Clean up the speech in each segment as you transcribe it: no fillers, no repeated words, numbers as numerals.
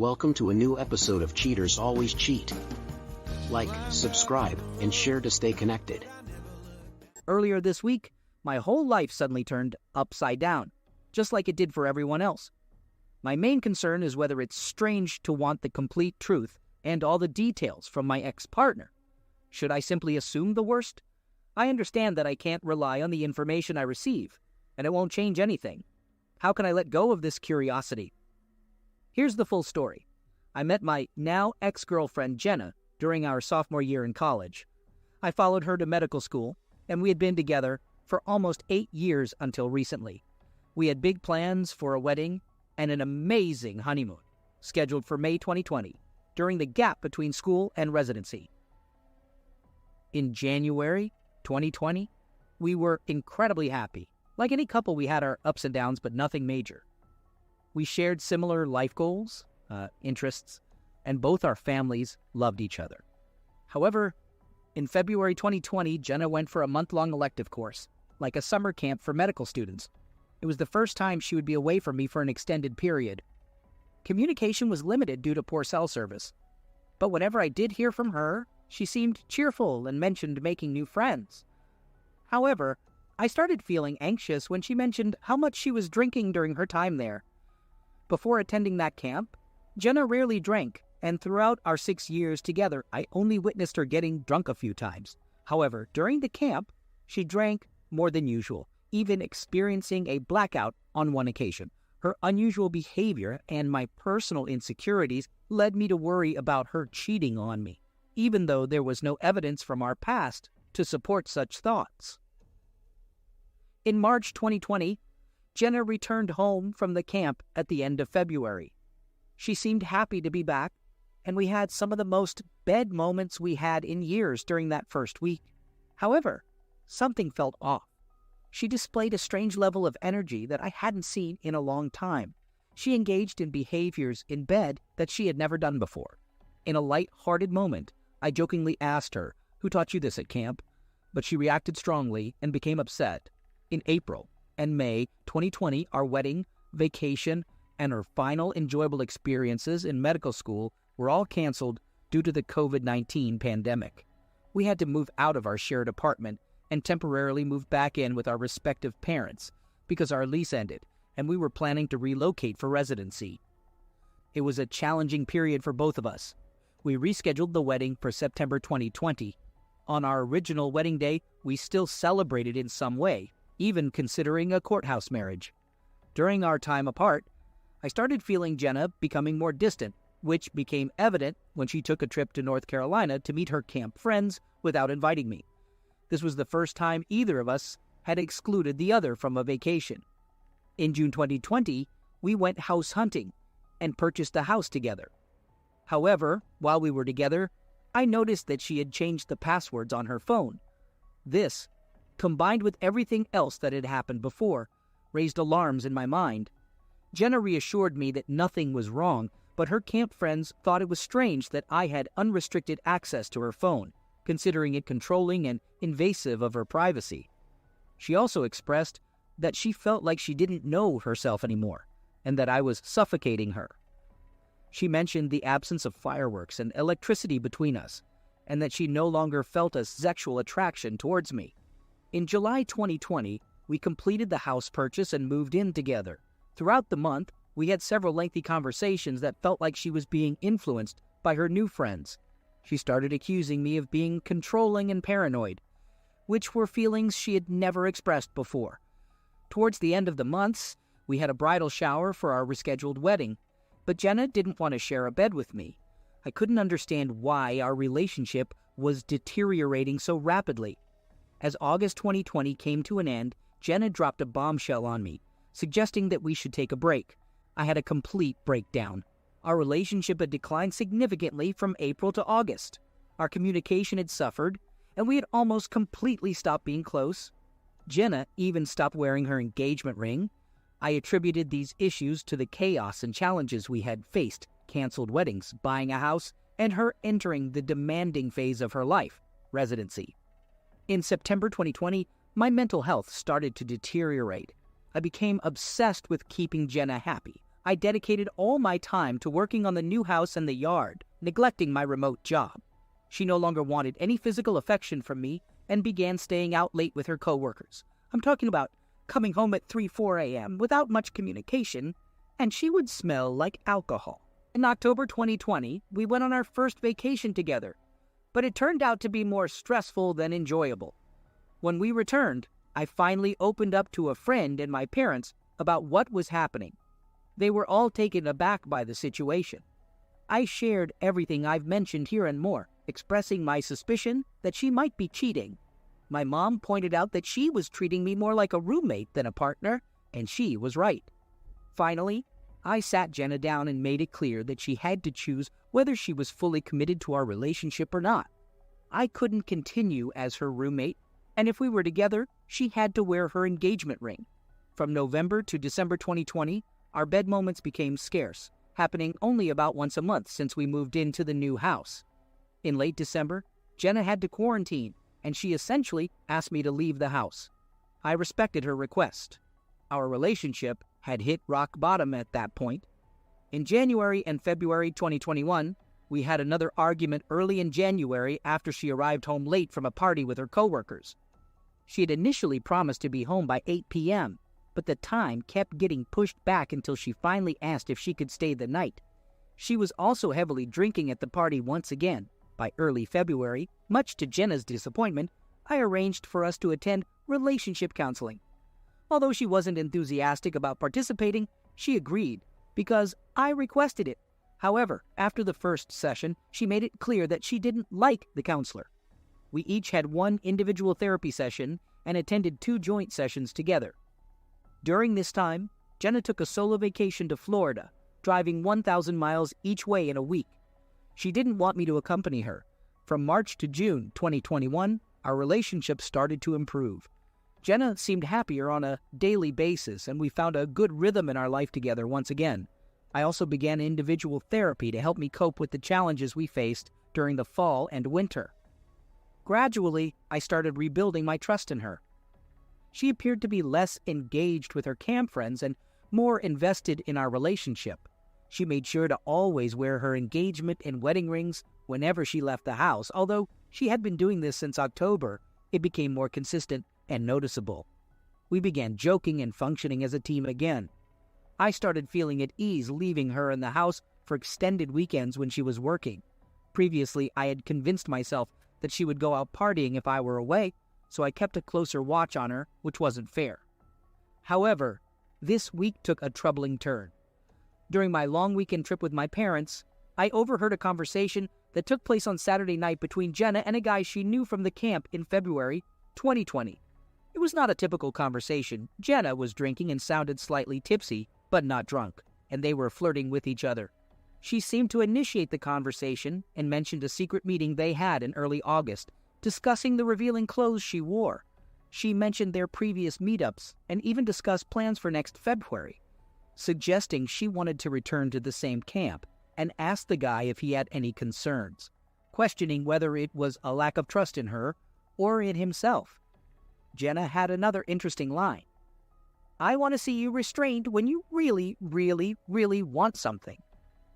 Welcome to a new episode of Cheaters Always Cheat. Like, subscribe, and share to stay connected. Earlier this week, my whole life suddenly turned upside down, just like it did for everyone else. My main concern is whether it's strange to want the complete truth and all the details from my ex-partner. Should I simply assume the worst? I understand that I can't rely on the information I receive, and it won't change anything. How can I let go of this curiosity? Here's the full story. I met my now ex-girlfriend Jenna during our sophomore year in college. I followed her to medical school, and we had been together for almost 8 years until recently. We had big plans for a wedding and an amazing honeymoon, scheduled for May 2020, during the gap between school and residency. In January 2020, we were incredibly happy. Like any couple, we had our ups and downs, but nothing major. We shared similar life goals, interests, and both our families loved each other. However, in February 2020, Jenna went for a month-long elective course, like a summer camp for medical students. It was the first time she would be away from me for an extended period. Communication was limited due to poor cell service. But whenever I did hear from her, she seemed cheerful and mentioned making new friends. However, I started feeling anxious when she mentioned how much she was drinking during her time there. Before attending that camp, Jenna rarely drank, and throughout our 6 years together, I only witnessed her getting drunk a few times. However, during the camp, she drank more than usual, even experiencing a blackout on one occasion. Her unusual behavior and my personal insecurities led me to worry about her cheating on me, even though there was no evidence from our past to support such thoughts. In March 2020, Jenna returned home from the camp at the end of February. She seemed happy to be back, and we had some of the most bed moments we had in years during that first week. However, something felt off. She displayed a strange level of energy that I hadn't seen in a long time. She engaged in behaviors in bed that she had never done before. In a light-hearted moment, I jokingly asked her, "Who taught you this at camp?" But she reacted strongly and became upset. In April and May 2020, our wedding, vacation, and our final enjoyable experiences in medical school were all canceled due to the COVID-19 pandemic. We had to move out of our shared apartment and temporarily move back in with our respective parents because our lease ended and we were planning to relocate for residency. It was a challenging period for both of us. We rescheduled the wedding for September 2020. On our original wedding day, we still celebrated in some way, even considering a courthouse marriage. During our time apart, I started feeling Jenna becoming more distant, which became evident when she took a trip to North Carolina to meet her camp friends without inviting me. This was the first time either of us had excluded the other from a vacation. In June 2020, we went house hunting and purchased a house together. However, while we were together, I noticed that she had changed the passwords on her phone. This, combined with everything else that had happened before, raised alarms in my mind. Jenna reassured me that nothing was wrong, but her camp friends thought it was strange that I had unrestricted access to her phone, considering it controlling and invasive of her privacy. She also expressed that she felt like she didn't know herself anymore, and that I was suffocating her. She mentioned the absence of fireworks and electricity between us, and that she no longer felt a sexual attraction towards me. In July 2020, we completed the house purchase and moved in together. Throughout the month, we had several lengthy conversations that felt like she was being influenced by her new friends. She started accusing me of being controlling and paranoid, which were feelings she had never expressed before. Towards the end of the months, we had a bridal shower for our rescheduled wedding, but Jenna didn't want to share a bed with me. I couldn't understand why our relationship was deteriorating so rapidly. As August 2020 came to an end, Jenna dropped a bombshell on me, suggesting that we should take a break. I had a complete breakdown. Our relationship had declined significantly from April to August. Our communication had suffered, and we had almost completely stopped being close. Jenna even stopped wearing her engagement ring. I attributed these issues to the chaos and challenges we had faced, canceled weddings, buying a house, and her entering the demanding phase of her life, residency. In September 2020, my mental health started to deteriorate. I became obsessed with keeping Jenna happy, I dedicated all my time to working on the new house and the yard, neglecting my remote job. She no longer wanted any physical affection from me and began staying out late with her coworkers. I'm talking about coming home at 3-4 a.m. without much communication, and she would smell like alcohol. In October 2020, we went on our first vacation together, but it turned out to be more stressful than enjoyable. When we returned, I finally opened up to a friend and my parents about what was happening. They were all taken aback by the situation. I shared everything I've mentioned here and more, expressing my suspicion that she might be cheating. My mom pointed out that she was treating me more like a roommate than a partner, and she was right. Finally, I sat Jenna down and made it clear that she had to choose whether she was fully committed to our relationship or not. I couldn't continue as her roommate, and if we were together, she had to wear her engagement ring. From November to December 2020, our bed moments became scarce, happening only about once a month since we moved into the new house. In late December, Jenna had to quarantine, and she essentially asked me to leave the house. I respected her request. Our relationship had hit rock bottom at that point. In January and February 2021, we had another argument early in January after she arrived home late from a party with her coworkers. She had initially promised to be home by 8 p.m., but the time kept getting pushed back until she finally asked if she could stay the night. She was also heavily drinking at the party once again. By early February, much to Jenna's disappointment, I arranged for us to attend relationship counseling. Although she wasn't enthusiastic about participating, she agreed because I requested it. However, after the first session, she made it clear that she didn't like the counselor. We each had one individual therapy session and attended 2 joint sessions together. During this time, Jenna took a solo vacation to Florida, driving 1,000 miles each way in a week. She didn't want me to accompany her. From March to June 2021, our relationship started to improve. Jenna seemed happier on a daily basis, and we found a good rhythm in our life together once again. I also began individual therapy to help me cope with the challenges we faced during the fall and winter. Gradually, I started rebuilding my trust in her. She appeared to be less engaged with her camp friends and more invested in our relationship. She made sure to always wear her engagement and wedding rings whenever she left the house. Although she had been doing this since October, it became more consistent and noticeable. We began joking and functioning as a team again. I started feeling at ease leaving her in the house for extended weekends when she was working. Previously, I had convinced myself that she would go out partying if I were away, so I kept a closer watch on her, which wasn't fair. However, this week took a troubling turn. During my long weekend trip with my parents, I overheard a conversation that took place on Saturday night between Jenna and a guy she knew from the camp in February 2020. It was not a typical conversation. Jenna was drinking and sounded slightly tipsy, but not drunk, and they were flirting with each other. She seemed to initiate the conversation and mentioned a secret meeting they had in early August, discussing the revealing clothes she wore. She mentioned their previous meetups and even discussed plans for next February, suggesting she wanted to return to the same camp, and asked the guy if he had any concerns, questioning whether it was a lack of trust in her or in himself. Jenna had another interesting line. "I want to see you restrained when you really, really, really want something,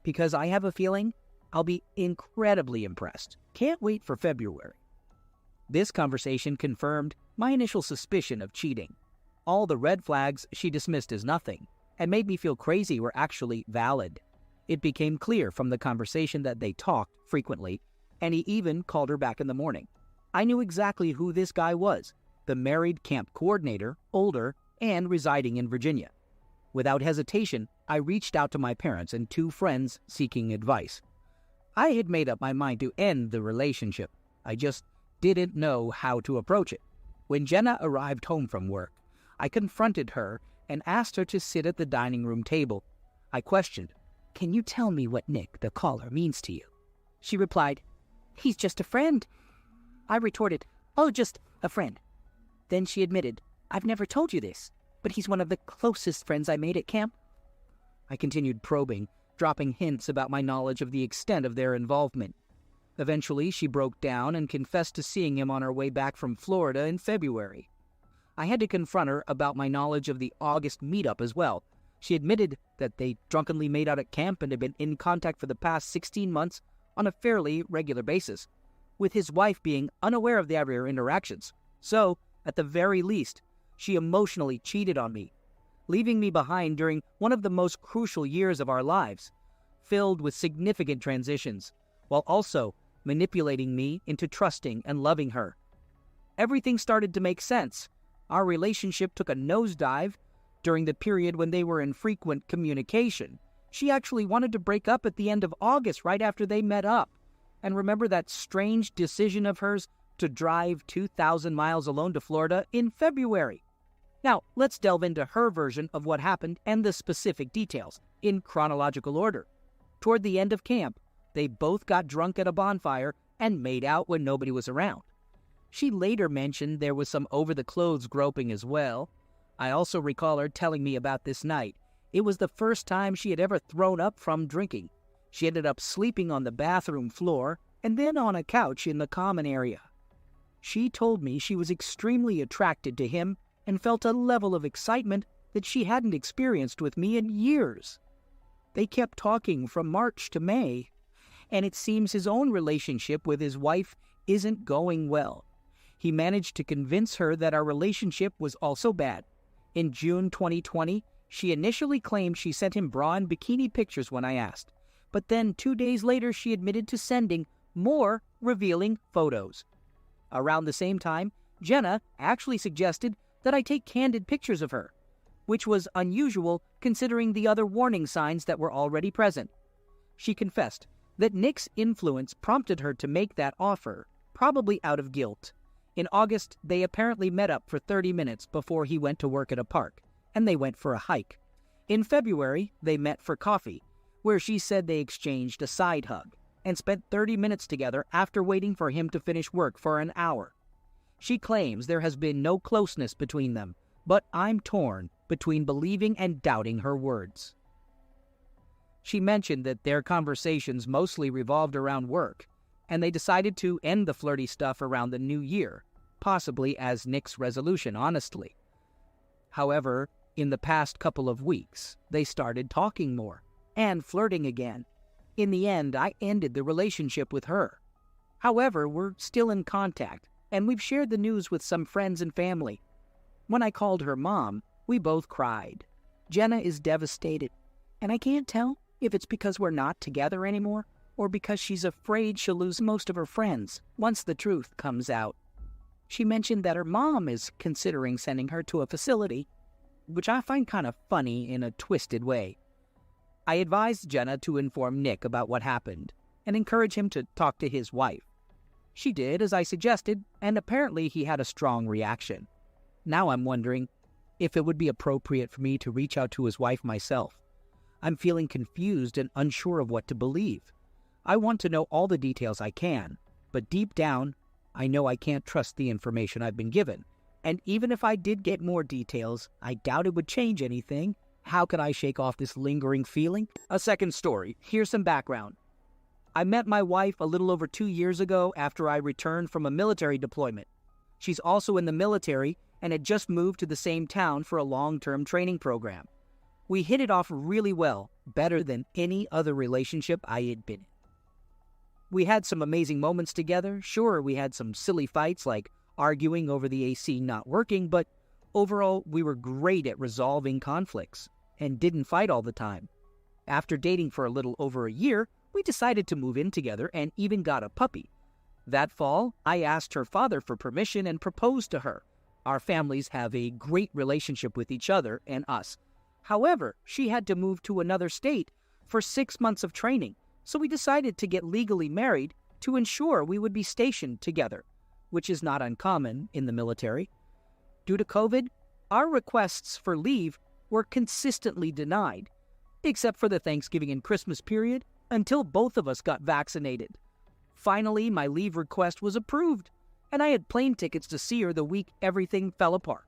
because I have a feeling I'll be incredibly impressed. Can't wait for February." This conversation confirmed my initial suspicion of cheating. All the red flags she dismissed as nothing and made me feel crazy were actually valid. It became clear from the conversation that they talked frequently, and he even called her back in the morning. I knew exactly who this guy was, the married camp coordinator, older, and residing in Virginia. Without hesitation, I reached out to my parents and 2 friends seeking advice. I had made up my mind to end the relationship. I just didn't know how to approach it. When Jenna arrived home from work, I confronted her and asked her to sit at the dining room table. I questioned, "Can you tell me what Nick, the caller, means to you?" She replied, "He's just a friend." I retorted, "Oh, just a friend." Then she admitted, "I've never told you this, but he's one of the closest friends I made at camp." I continued probing, dropping hints about my knowledge of the extent of their involvement. Eventually, she broke down and confessed to seeing him on her way back from Florida in February. I had to confront her about my knowledge of the August meetup as well. She admitted that they drunkenly made out at camp and had been in contact for the past 16 months on a fairly regular basis, with his wife being unaware of their interactions. So, at the very least, she emotionally cheated on me, leaving me behind during one of the most crucial years of our lives, filled with significant transitions, while also manipulating me into trusting and loving her. Everything started to make sense. Our relationship took a nosedive during the period when they were in frequent communication. She actually wanted to break up at the end of August, right after they met up. And remember that strange decision of hers to drive 2,000 miles alone to Florida in February. Now, let's delve into her version of what happened and the specific details, in chronological order. Toward the end of camp, they both got drunk at a bonfire and made out when nobody was around. She later mentioned there was some over-the-clothes groping as well. I also recall her telling me about this night. It was the first time she had ever thrown up from drinking. She ended up sleeping on the bathroom floor and then on a couch in the common area. She told me she was extremely attracted to him and felt a level of excitement that she hadn't experienced with me in years. They kept talking from March to May, and it seems his own relationship with his wife isn't going well. He managed to convince her that our relationship was also bad. In June 2020, she initially claimed she sent him bra and bikini pictures when I asked, but then 2 days later she admitted to sending more revealing photos. Around the same time, Jenna actually suggested that I take candid pictures of her, which was unusual considering the other warning signs that were already present. She confessed that Nick's influence prompted her to make that offer, probably out of guilt. In August, they apparently met up for 30 minutes before he went to work at a park, and they went for a hike. In February, they met for coffee, where she said they exchanged a side hug, and spent 30 minutes together after waiting for him to finish work for an hour. She claims there has been no closeness between them, but I'm torn between believing and doubting her words. She mentioned that their conversations mostly revolved around work, and they decided to end the flirty stuff around the new year, possibly as Nick's resolution, honestly. However, in the past couple of weeks, they started talking more and flirting again. In the end, I ended the relationship with her. However, we're still in contact, and we've shared the news with some friends and family. When I called her mom, we both cried. Jenna is devastated, and I can't tell if it's because we're not together anymore or because she's afraid she'll lose most of her friends once the truth comes out. She mentioned that her mom is considering sending her to a facility, which I find kind of funny in a twisted way. I advised Jenna to inform Nick about what happened and encourage him to talk to his wife. She did as I suggested, and apparently he had a strong reaction. Now I'm wondering if it would be appropriate for me to reach out to his wife myself. I'm feeling confused and unsure of what to believe. I want to know all the details I can, but deep down, I know I can't trust the information I've been given. And even if I did get more details, I doubt it would change anything. How could I shake off this lingering feeling? A second story. Here's some background. I met my wife a little over 2 years ago after I returned from a military deployment. She's also in the military and had just moved to the same town for a long-term training program. We hit it off really well, better than any other relationship I had been in. We had some amazing moments together. Sure, we had some silly fights like arguing over the AC not working, but overall we were great at resolving conflicts and didn't fight all the time. After dating for a little over a year, we decided to move in together and even got a puppy. That fall, I asked her father for permission and proposed to her. Our families have a great relationship with each other and us. However, she had to move to another state for 6 months of training, so we decided to get legally married to ensure we would be stationed together, which is not uncommon in the military. Due to COVID, our requests for leave were consistently denied, except for the Thanksgiving and Christmas period, until both of us got vaccinated. Finally, my leave request was approved, and I had plane tickets to see her the week everything fell apart.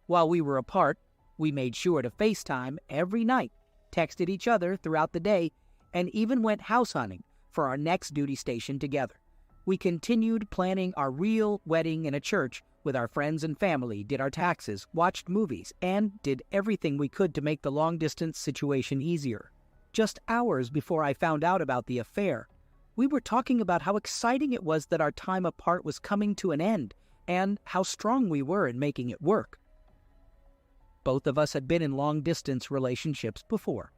While we were apart, we made sure to FaceTime every night, texted each other throughout the day, and even went house hunting for our next duty station together. We continued planning our real wedding in a church with our friends and family, did our taxes, watched movies, and did everything we could to make the long-distance situation easier. Just hours before I found out about the affair, we were talking about how exciting it was that our time apart was coming to an end, and how strong we were in making it work. Both of us had been in long-distance relationships before,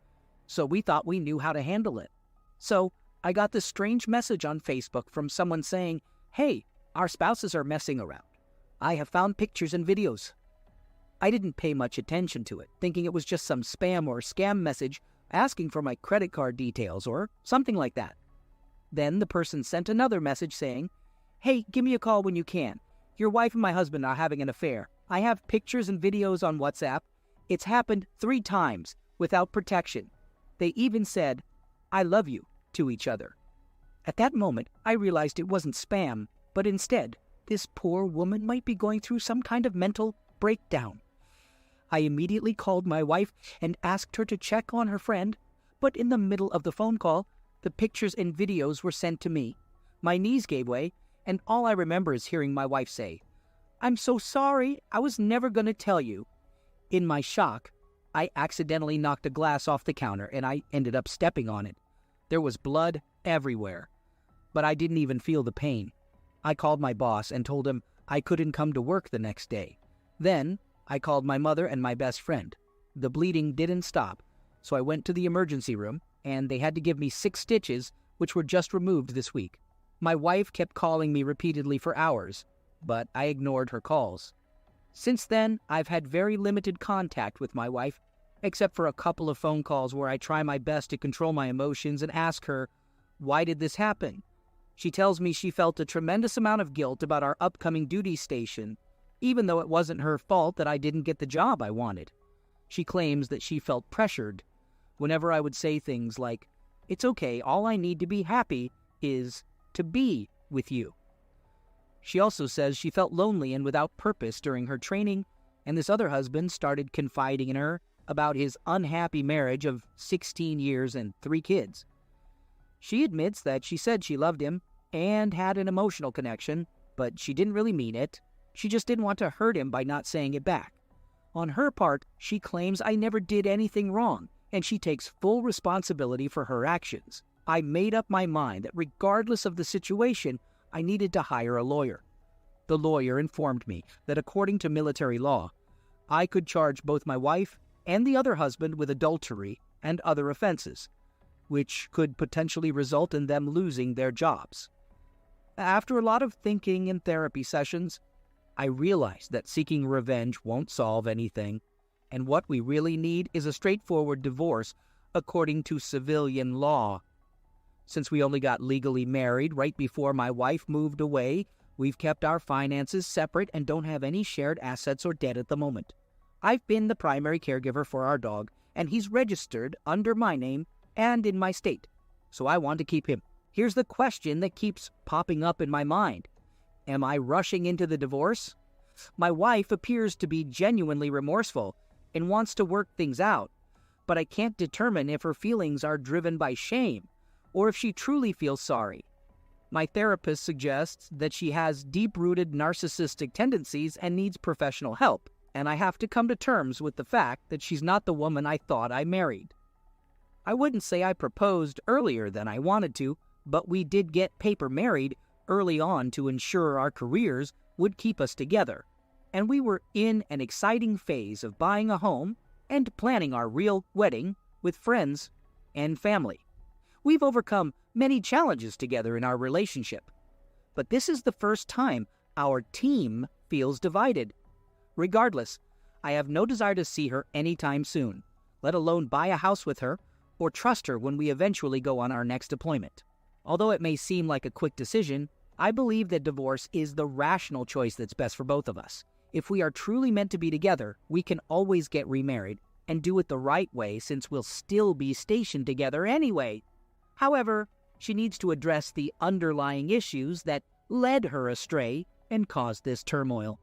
so we thought we knew how to handle it. So I got this strange message on Facebook from someone saying, "Hey, our spouses are messing around. I have found pictures and videos." I didn't pay much attention to it, thinking it was just some spam or scam message asking for my credit card details or something like that. Then the person sent another message saying, "Hey, give me a call when you can. Your wife and my husband are having an affair. I have pictures and videos on WhatsApp. It's happened 3 times without protection. They even said, 'I love you,' to each other." At that moment, I realized it wasn't spam, but instead, this poor woman might be going through some kind of mental breakdown. I immediately called my wife and asked her to check on her friend, but in the middle of the phone call, the pictures and videos were sent to me. My knees gave way, and all I remember is hearing my wife say, "I'm so sorry, I was never going to tell you." In my shock, I accidentally knocked a glass off the counter and I ended up stepping on it. There was blood everywhere, but I didn't even feel the pain. I called my boss and told him I couldn't come to work the next day. Then I called my mother and my best friend. The bleeding didn't stop, so I went to the emergency room and they had to give me 6 stitches, which were just removed this week. My wife kept calling me repeatedly for hours, but I ignored her calls. Since then, I've had very limited contact with my wife, except for a couple of phone calls where I try my best to control my emotions and ask her, "Why did this happen?" She tells me she felt a tremendous amount of guilt about our upcoming duty station, even though it wasn't her fault that I didn't get the job I wanted. She claims that she felt pressured whenever I would say things like, "It's okay, all I need to be happy is to be with you." She also says she felt lonely and without purpose during her training, and this other husband started confiding in her about his unhappy marriage of 16 years and 3 kids. She admits that she said she loved him and had an emotional connection, but she didn't really mean it. She just didn't want to hurt him by not saying it back. On her part, she claims I never did anything wrong, and she takes full responsibility for her actions. I made up my mind that regardless of the situation, I needed to hire a lawyer. The lawyer informed me that according to military law, I could charge both my wife and the other husband with adultery and other offenses, which could potentially result in them losing their jobs. After a lot of thinking and therapy sessions, I realized that seeking revenge won't solve anything, and what we really need is a straightforward divorce according to civilian law. Since we only got legally married right before my wife moved away, we've kept our finances separate and don't have any shared assets or debt at the moment. I've been the primary caregiver for our dog, and he's registered under my name and in my state, so I want to keep him. Here's the question that keeps popping up in my mind. Am I rushing into the divorce? My wife appears to be genuinely remorseful and wants to work things out, but I can't determine if her feelings are driven by shame or if she truly feels sorry. My therapist suggests that she has deep-rooted narcissistic tendencies and needs professional help, and I have to come to terms with the fact that she's not the woman I thought I married. I wouldn't say I proposed earlier than I wanted to, but we did get paper married early on to ensure our careers would keep us together, and we were in an exciting phase of buying a home and planning our real wedding with friends and family. We've overcome many challenges together in our relationship, but this is the first time our team feels divided. Regardless, I have no desire to see her anytime soon, let alone buy a house with her or trust her when we eventually go on our next deployment. Although it may seem like a quick decision, I believe that divorce is the rational choice that's best for both of us. If we are truly meant to be together, we can always get remarried and do it the right way since we'll still be stationed together anyway. However, she needs to address the underlying issues that led her astray and caused this turmoil.